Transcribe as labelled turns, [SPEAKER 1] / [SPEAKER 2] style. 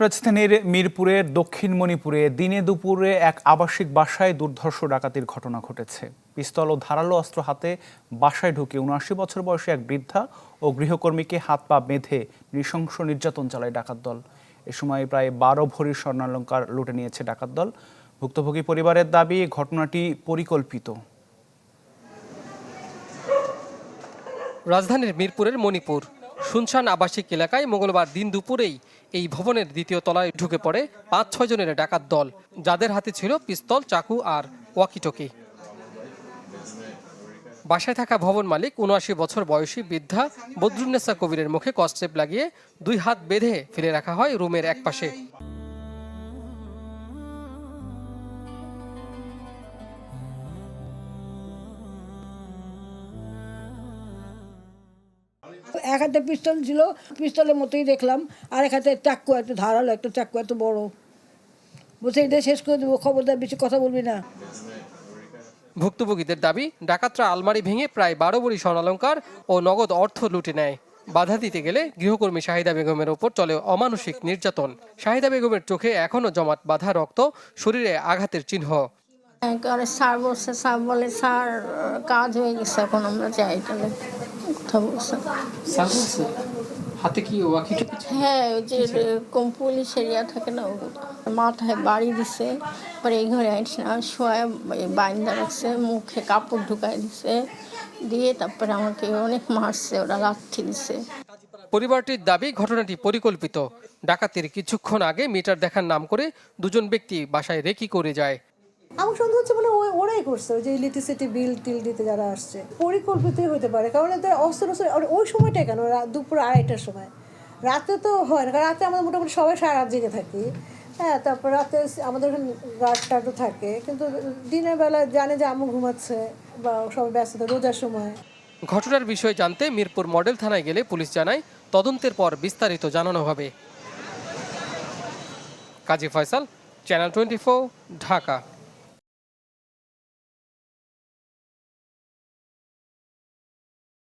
[SPEAKER 1] রাজধানীর মিরপুরের দক্ষিণ মণিপুরে দিনে দুপুরে এক আবাসিক বাসায় দুর্ধর্ষ ডাকাতির ঘটনা ঘটেছে। পিস্তল ও ধারালো অস্ত্র হাতে বাসায় ঢুকে ৭৯ বছর বয়সী এক বৃদ্ধা ও গৃহকর্মীকে হাত পা বেঁধে নৃশংস নির্যাতন চালায় ডাকাত দল। এ সময় প্রায় ১২ ভরির স্বর্ণালংকার লুটে নিয়েছে ডাকাত দল। ভুক্তভোগী পরিবারের দাবি, ঘটনাটি পরিকল্পিত।
[SPEAKER 2] রাজধানীর মিরপুরের মণিপুর শুনশান আবাসিক এলাকায় মঙ্গলবার দিন দুপুরেই এই ভবনের দ্বিতীয় তলায় ঢুকে পড়ে ৫-৬ জনের ডাকাত দল, যাদের হাতে ছিল পিস্তল, চাকু আর ওয়াকিটকি। বাসায় থাকা ভবন মালিক ৭৯ বছর বয়সী বৃদ্ধা বদরুন্নেসা কবিরের মুখে কস্টেপ লাগিয়ে ২ হাত বেঁধে ফেলে রাখা হয় রুমের একপাশে।
[SPEAKER 3] এক হাতে পিস্তল ছিল, পিস্তলের মতোই দেখলাম, আর এক হাতে চাক্কু, এত ধারালো একটা চাক্কু, এত বড়। বলছে এটা শেষ করে দেবো, খবরদার বেশি কথা বলবি না।
[SPEAKER 2] ভুক্তভোগীদের দাবি, ডাকাতরা আলমারি ভেঙে প্রায় ১২ ভরি স্বর্ণালংকার ও নগদ অর্থ লুটে নেয়। বাধা দিতে গেলে গৃহকর্মী শাহিদা বেগমের ওপর চলে অমানসিক নির্যাতন। শাহিদা বেগমের চোখে এখনো জমাট বাঁধা রক্ত, শরীরে আঘাতের চিহ্ন।
[SPEAKER 4] স্যার বলছে, স্যার বলে স্যার কাজ হয়ে গেছে, এখন আমরা যাই। তাহলে কথা বলছে,
[SPEAKER 2] হাতে কি ওয়াকিটকি?
[SPEAKER 4] হ্যাঁ, ওই যে পুলিশ এরিয়া থাকে না, মাথায় বাড়ি দিছে, পরে এই ঘরে শোয়া বাইন্দা রাখছে, মুখে কাপড় ঢুকাই দিছে, দিয়ে তারপরে আমাকে অনেক মারছে, ওরা লাথি দিছে।
[SPEAKER 2] পরিবারটির দাবি, ঘটনাটি পরিকল্পিত। ডাকাতির কিছুক্ষণ আগে মিটার দেখার নাম করে ২ ব্যক্তি বাসায় রেকি করে যায়।
[SPEAKER 5] আমার সন্দেহ হচ্ছে মানে ওরাই করছে, ওই যে ইলেকট্রিসিটি বিল টিল দিতে যারা আসছে, পরিকল্পিতই হতে পারে। কারণ এদের অস্ত্র ওই সময়টা কেন, দুপুর ২:৩০টার সময়, রাতে তো হয় না, কারণ রাতে আমাদের মোটামুটি সবাই সারা রাত জেগে থাকি। হ্যাঁ, তারপর রাতে আমাদের গার্ড টার্ডও থাকে, কিন্তু দিনের বেলা জানে যে আম্মু ঘুমাচ্ছে বা সবাই ব্যস্ত, রোজার সময়।
[SPEAKER 2] ঘটনার বিষয়ে জানতে মিরপুর মডেল থানায় গেলে পুলিশ জানায়, তদন্তের পর বিস্তারিত জানানো হবে। কাজী ফয়সাল, চ্যানেল 24, ঢাকা।